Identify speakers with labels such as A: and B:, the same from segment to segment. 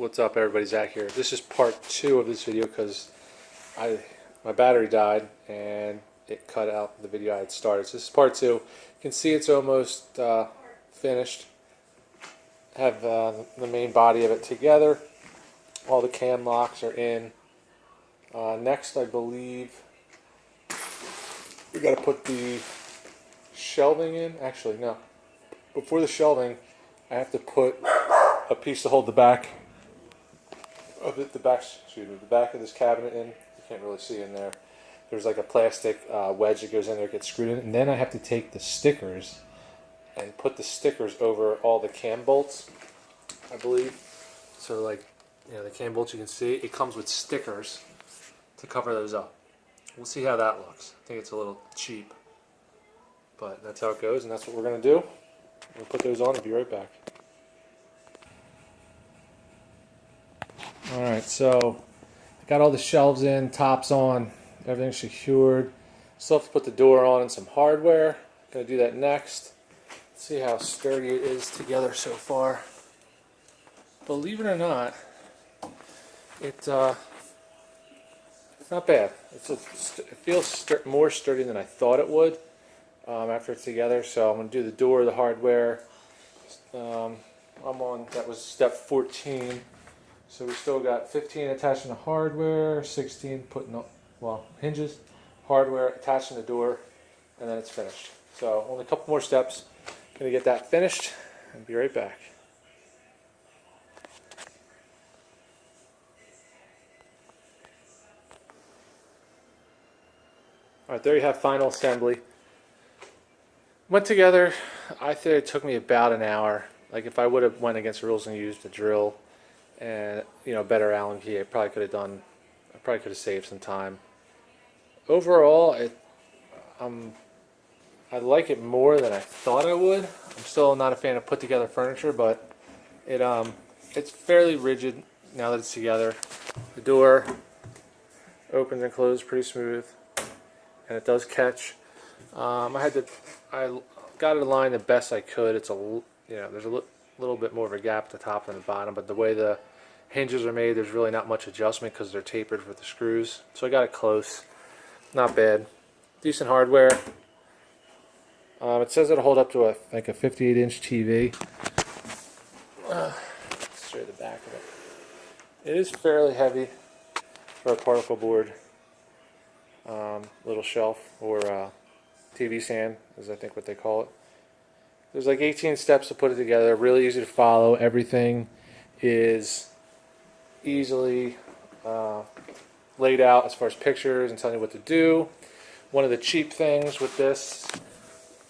A: What's up, everybody? Zach here. This is part 2 of this video because my battery died and it cut out the video I had started. So this is part 2. You can see it's almost finished. Have the main body of it together. All the cam locks are in. Next, I believe we got to put the shelving in. Actually, no. Before the shelving, I have to put a piece to hold the back of it, the back of this cabinet in. You can't really see in there. There's like a plastic wedge that goes in there, gets screwed in, and then I have to take the stickers and put the stickers over all the cam bolts, I believe. So like, the cam bolts you can see, it comes with stickers to cover those up. We'll see how that looks. I think it's a little cheap, but that's how it goes, and that's what we're going to do. We'll put those on and be right back. Alright, so I got all the shelves in, tops on, everything's secured. Still have to put the door on and some hardware. Gonna do that next. See how sturdy it is together so far. Believe it or not, it's not bad. It feels more sturdy than I thought it would after it's together. So I'm gonna do the door, the hardware. That was step 14. So we still got 15 attaching the hardware, 16 putting up, hinges, hardware, attaching the door, and then it's finished. So only a couple more steps. Gonna get that finished and be right back. Alright, there you have final assembly. Went together, I think it took me about an hour. Like if I would have went against the rules and used a drill and better Allen key, I probably could have saved some time. Overall, I like it more than I thought I would. I'm still not a fan of put together furniture, but it's fairly rigid now that it's together. The door opens and closes pretty smooth, and it does catch. I got it aligned the best I could. It's there's a little bit more of a gap at the top than the bottom, but the way the hinges are made, there's really not much adjustment because they're tapered with the screws. So I got it close. Not bad. Decent hardware. It says it'll hold up to a 58-inch TV. Let's show you the back of it. It is fairly heavy for a particle board. Little shelf or TV stand is I think what they call it. There's like 18 steps to put it together. Really easy to follow. Everything is easily laid out as far as pictures and telling you what to do. One of the cheap things with this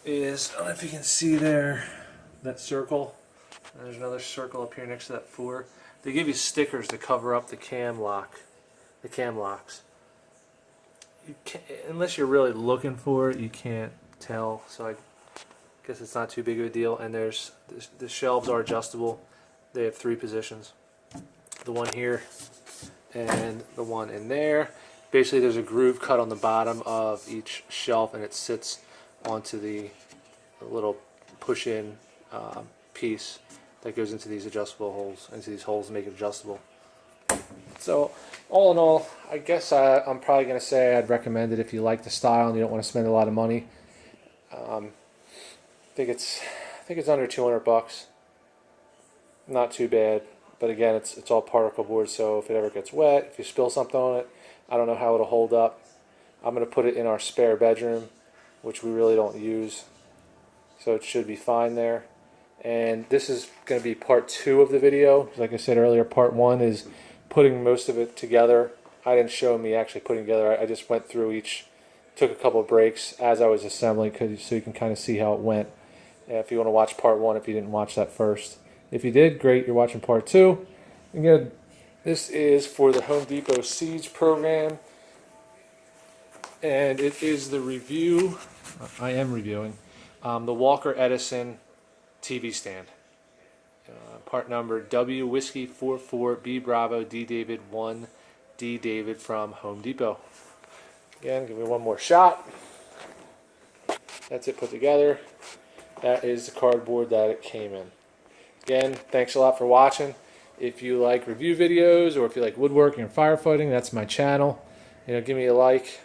A: is, I don't know if you can see there, that circle. And there's another circle up here next to that 4. They give you stickers to cover up the cam locks. You can't, unless you're really looking for it, you can't tell. So I guess it's not too big of a deal. And the shelves are adjustable. They have 3 positions. The one here and the one in there. Basically there's a groove cut on the bottom of each shelf and it sits onto the little push-in piece that goes into these adjustable holes, into these holes to make it adjustable. So all in all, I guess I'm probably going to say I'd recommend it if you like the style and you don't want to spend a lot of money. I think it's under 200 bucks. Not too bad. But again, it's all particle board, so if it ever gets wet, if you spill something on it, I don't know how it'll hold up. I'm going to put it in our spare bedroom, which we really don't use, so it should be fine there. And this is going to be part 2 of the video. Like I said earlier, part 1 is putting most of it together. I didn't show me actually putting together. I just went through each, took a couple of breaks as I was assembling, so you can kind of see how it went. If you want to watch part 1, if you didn't watch that first. If you did, great, you're watching part 2. Again, this is for the Home Depot Siege program. And it is the review, I am reviewing, the Walker Edison TV stand. Part number W Whiskey 44 B Bravo D David 1 D David from Home Depot. Again, give me one more shot. That's it put together. That is the cardboard that it came in. Again, thanks a lot for watching. If you like review videos, or if you like woodworking or firefighting, that's my channel. Give me a like,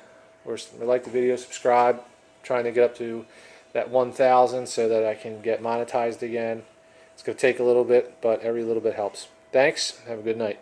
A: or like the video, subscribe. I'm trying to get up to that 1,000 so that I can get monetized again. It's going to take a little bit, but every little bit helps. Thanks. Have a good night.